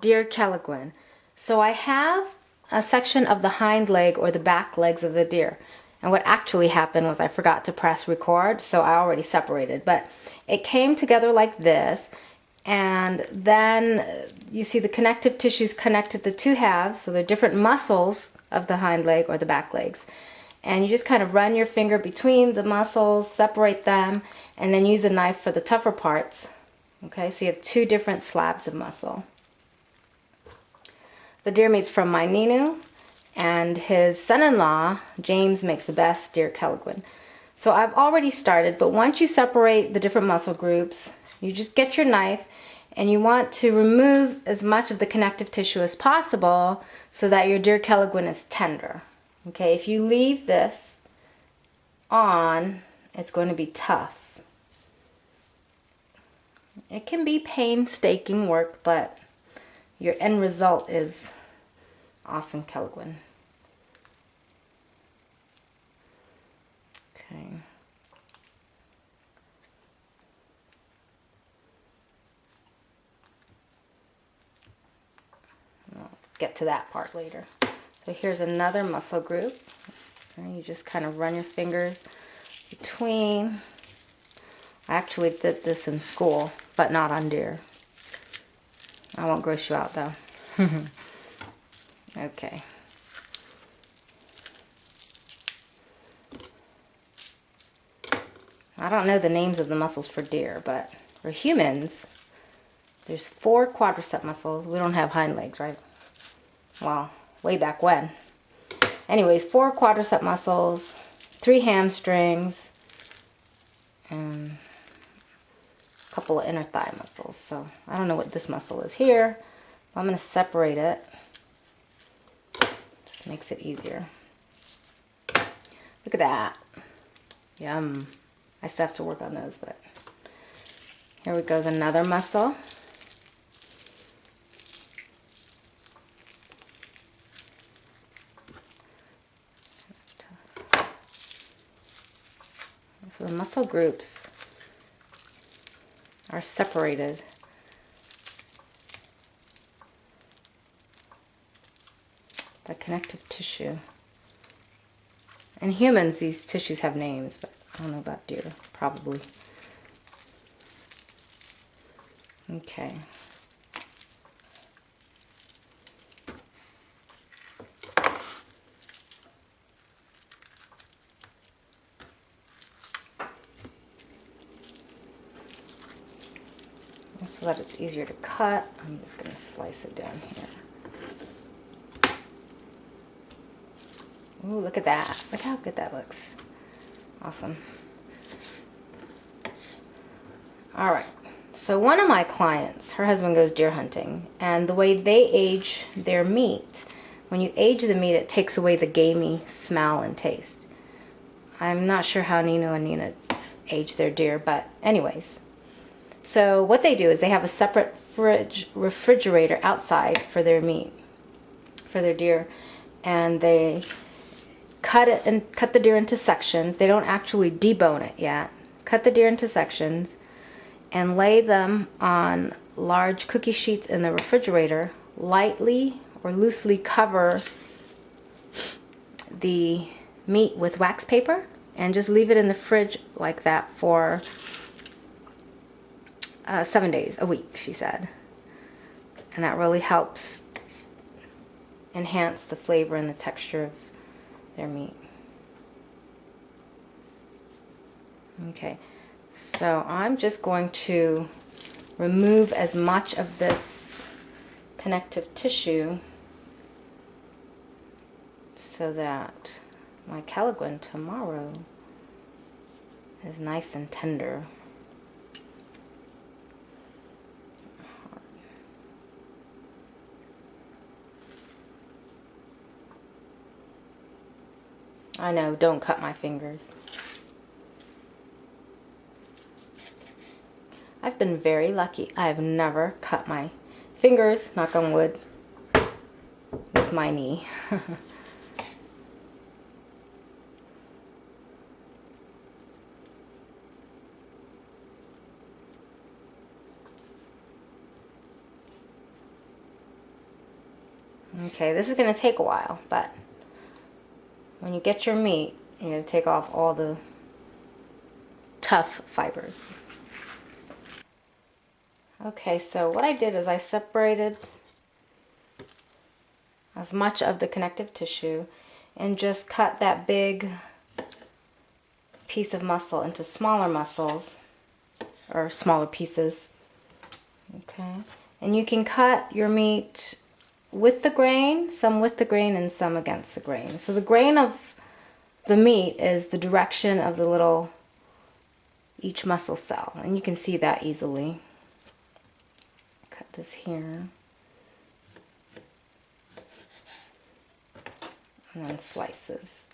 Deer kelaguin. So I have a section of the hind leg or the back legs of the deer. And what actually happened was I forgot to press record, so I already separated. But it came together like this, and then you see the connective tissues connected the two halves, so they're different muscles of the hind leg or the back legs. And you just kind of run your finger between the muscles, separate them, and then use a knife for the tougher parts. Okay, so you have two different slabs of muscle. The deer meat's from my Ninu, and his son-in-law, James, makes the best deer kelaguin. So I've already started, but once you separate the different muscle groups, you just get your knife and you want to remove as much of the connective tissue as possible so that your deer kelaguin is tender. Okay, if you leave this on, it's going to be tough. It can be painstaking work, but your end result is awesome kelaguin. Okay. I'll get to that part later. So here's another muscle group. And you just kind of run your fingers between. I actually did this in school, but not on deer. I won't gross you out though. Okay. I don't know the names of the muscles for deer, but for humans, there's 4 quadricep muscles. We don't have hind legs, right? Well, way back when. Anyways, 4 quadricep muscles, 3 hamstrings, and a couple of inner thigh muscles. So I don't know what this muscle is here. I'm going to separate it. Just makes it easier. Look at that. Yum. I still have to work on those, but here we goes another muscle. So the muscle groups are separated. By connective tissue. In humans, these tissues have names, but I don't know about deer, probably. Okay. So that it's easier to cut, I'm just going to slice it down here. Ooh, look at that. Look how good that looks. Awesome. Alright, so one of my clients, her husband goes deer hunting, and the way they age their meat, when you age the meat, it takes away the gamey smell and taste. I'm not sure how Nino and Nina age their deer, but anyways. So what they do is they have a separate refrigerator outside for their meat, for their deer, and they cut the deer into sections. They don't actually debone it yet. Cut the deer into sections and lay them on large cookie sheets in the refrigerator. Lightly or loosely cover the meat with wax paper and just leave it in the fridge like that for 7 days, a week, she said. And that really helps enhance the flavor and the texture of their meat. Okay, so I'm just going to remove as much of this connective tissue so that my KELAGUEN CHamoru is nice and tender. I know, don't cut my fingers. I've been very lucky. I have never cut my fingers, knock on wood, with my knee. Okay, this is going to take a while, but when you get your meat, you're going to take off all the tough fibers. Okay, so what I did is I separated as much of the connective tissue and just cut that big piece of muscle into smaller muscles, or smaller pieces. Okay, and you can cut your meat with the grain, some with the grain and some against the grain. So the grain of the meat is the direction of the little, each muscle cell, and you can see that easily. Cut this here. And then slices.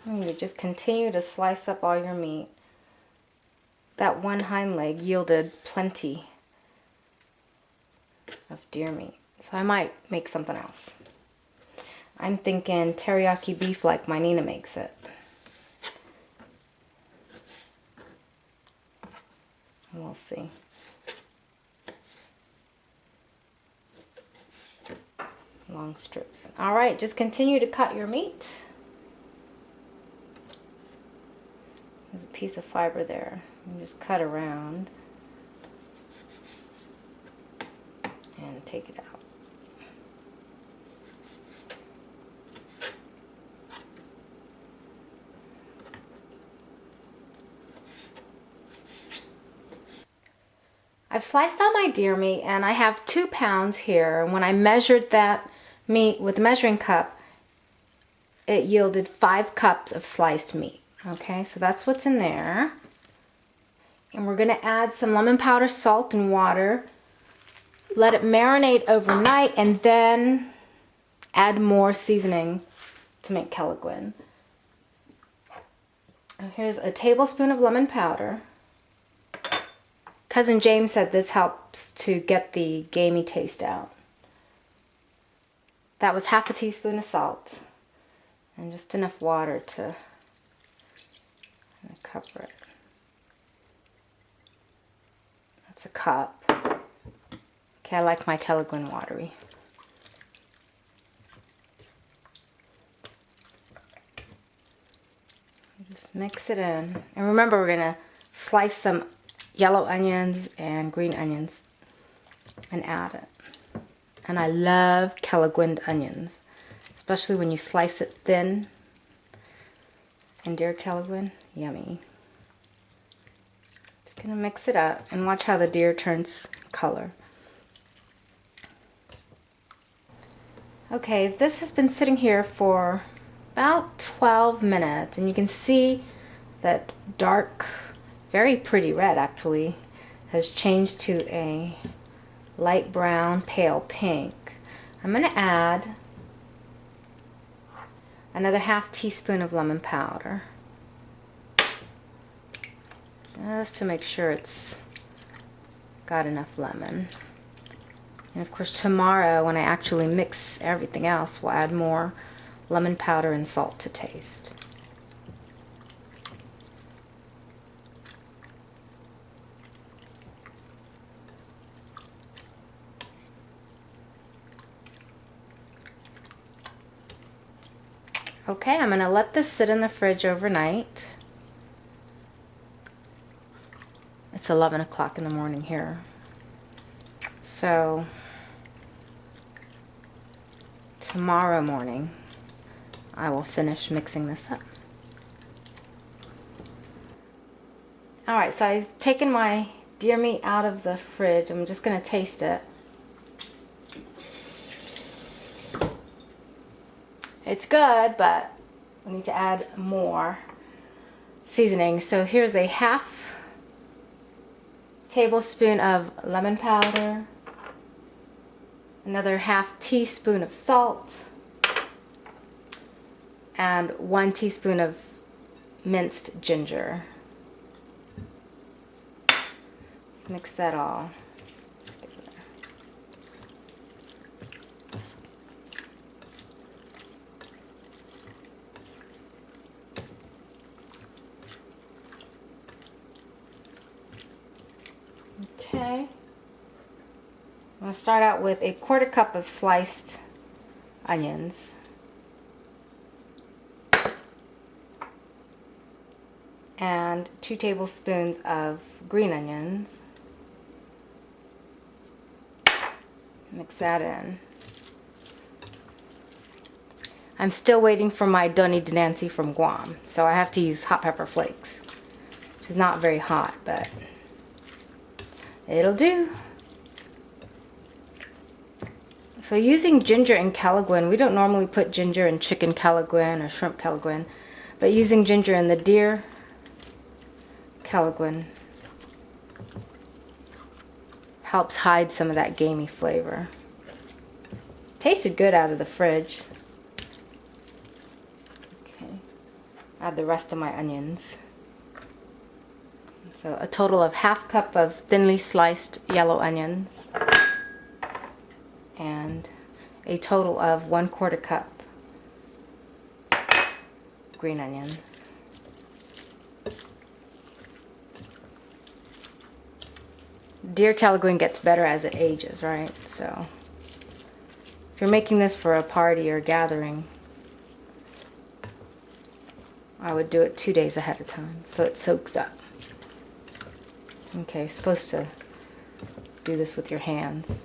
And you just continue to slice up all your meat. That one hind leg yielded plenty of deer meat, so I might make something else. I'm thinking teriyaki beef like my Nina makes it. We'll see. Long strips. All right, just continue to cut your meat. There's a piece of fiber there. You just cut around and take it out. I've sliced out my deer meat and I have 2 pounds here. And when I measured that meat with the measuring cup, it yielded 5 cups of sliced meat. Okay, so that's what's in there. And we're going to add some lemon powder, salt, and water. Let it marinate overnight and then add more seasoning to make kelaguin. Here's a tablespoon of lemon powder. Cousin James said this helps to get the gamey taste out. That was half a teaspoon of salt and just enough water to cover it. That's a cup. Okay, I like my kelaguin watery. Just mix it in. And remember, we're going to slice some yellow onions and green onions and add it. And I love kelaguin onions, especially when you slice it thin. And deer kelaguin, yummy. Just gonna mix it up and watch how the deer turns color. Okay, this has been sitting here for about 12 minutes, and you can see that dark, very pretty red actually, has changed to a light brown, pale pink. I'm gonna add another half teaspoon of lemon powder, just to make sure it's got enough lemon. And of course tomorrow, when I actually mix everything else, we'll add more lemon powder and salt to taste. Okay, I'm going to let this sit in the fridge overnight. It's 11 o'clock in the morning here. So tomorrow morning I will finish mixing this up. Alright, so I've taken my deer meat out of the fridge. I'm just going to taste it. It's good, but we need to add more seasoning. So here's a half tablespoon of lemon powder, another ½ teaspoon of salt, and 1 teaspoon of minced ginger. Let's mix that all. Okay, I'm going to start out with a 1/4 cup of sliced onions, and 2 tablespoons of green onions. Mix that in. I'm still waiting for my Doni Dinansi from Guam, so I have to use hot pepper flakes, which is not very hot, but it'll do. So using ginger in kelaguin, we don't normally put ginger in chicken kelaguin or shrimp kelaguin, but using ginger in the deer kelaguin helps hide some of that gamey flavor. Tasted good out of the fridge. Okay, add the rest of my onions. So a total of ½ cup of thinly sliced yellow onions and a total of 1/4 cup green onion. Deer kelaguin gets better as it ages, right? So if you're making this for a party or gathering, I would do it 2 days ahead of time so it soaks up. Okay, you're supposed to do this with your hands.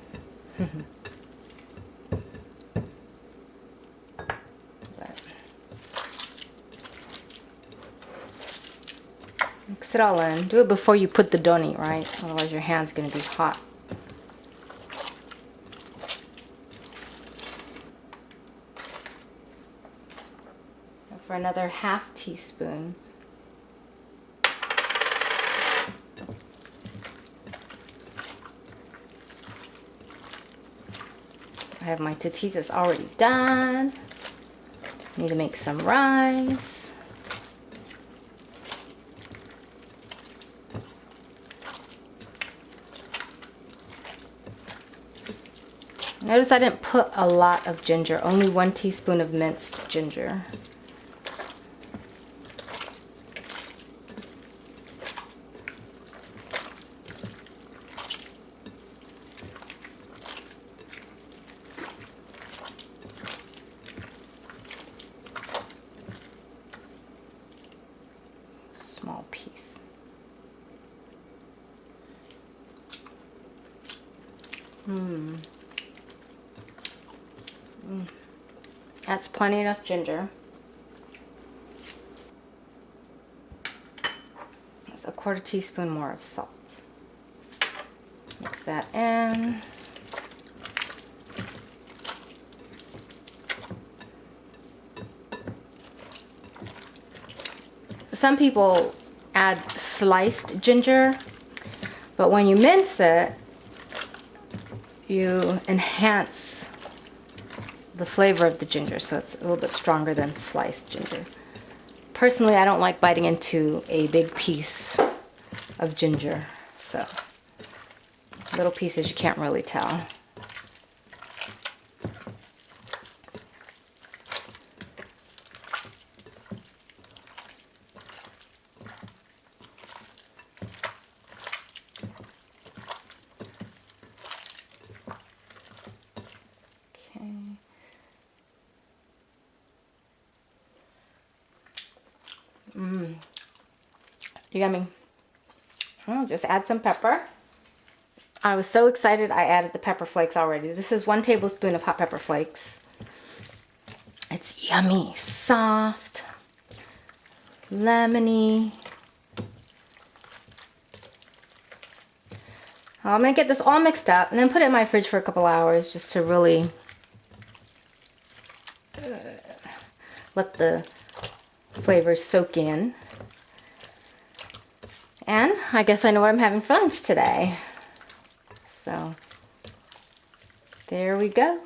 Mix it all in. Do it before you put the doni, right? Otherwise your hand's going to be hot. And for another ½ teaspoon, I have my titiyas already done. Need to make some rice. Notice I didn't put a lot of ginger, only 1 teaspoon of minced ginger. Small piece. That's plenty enough ginger. That's a 1/4 teaspoon more of salt. Mix that in. Some people add sliced ginger, but when you mince it, you enhance the flavor of the ginger, so it's a little bit stronger than sliced ginger. Personally, I don't like biting into a big piece of ginger, so little pieces you can't really tell. Okay. Yummy. I'll just add some pepper. I was so excited I added the pepper flakes already. This is 1 tablespoon of hot pepper flakes. It's yummy, soft, lemony. I'm going to get this all mixed up and then put it in my fridge for a couple hours just to really let the flavors soak in. And I guess I know what I'm having for lunch today. So there we go.